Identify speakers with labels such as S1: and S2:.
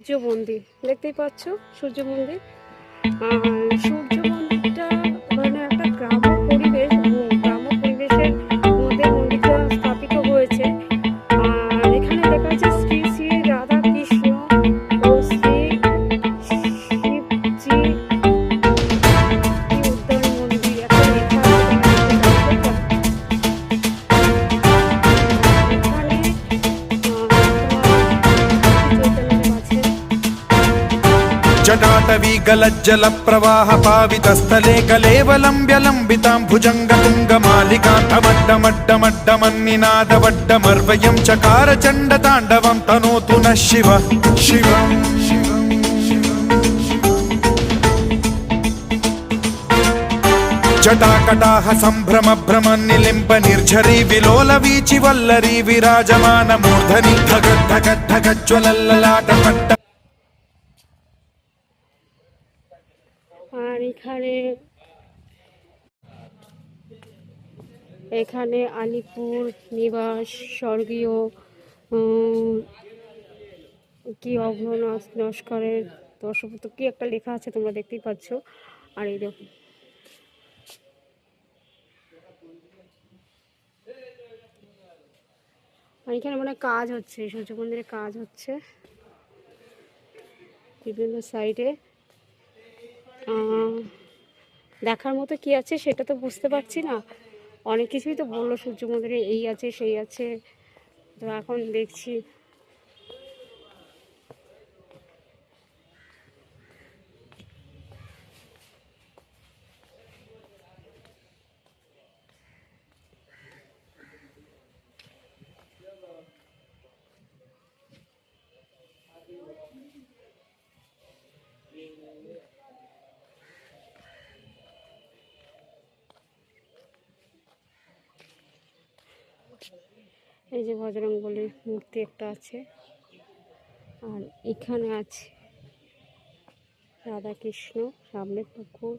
S1: সূর্য মন্দির দেখতেই পাচ্ছ, সূর্য মন্দির। আর সূর্য মন্দিরটা মানে একটা গ্রাম্য পরিবেশ, গ্রাম্য পরিবেশের মধ্যে মন্দিরটা স্থাপিত হয়েছে। আর এখানে লেখা আছে শ্রী শ্রী রাধা কৃষ্ণ ও শ্রী শিবজি উদ্যান মন্দির, একটা লেখা আছে। এখানে চৈতন্যদেব আছে।
S2: जटाटवी गलज्जल प्रवाह पावितस्थले कलेवलम्ब्य लम्बितां भुजङ्गतुङ्गमालिकान्तमड्डमड्डमन्निनादवड्डमर्वयं चकार चण्डताण्डवं तनोतु नः शिव शिवम् जटाकटाह सम्भ्रम भ्रम निलिम्ब निर्झरी विलोल वीचि वल्लरी विराजमान मूर्धनि धगद् धगद् धगज्ज्वलल्ललाट पट्ट।
S1: আর এখানে আলিপুর নিবাস স্বর্গীয় কি অভয় নস্করের দর্শপত্র কি একটা লেখা আছে, তোমরা দেখতেই পাচ্ছ। আর এই দেখো, আর এখানে মানে কাজ হচ্ছে, সূর্য মন্দিরে কাজ হচ্ছে বিভিন্ন সাইডে। দেখার মতো কি আছে সেটা তো বুঝতে পারছি না, অনেক কিছুই তো বললো সূর্য মন্দিরে এই আছে সেই আছে, তো এখন দেখছি। এই যে বজরংবলীর মূর্তি একটা আছে, আর এখানে আছে রাধাকৃষ্ণ, সামনে পুকুর।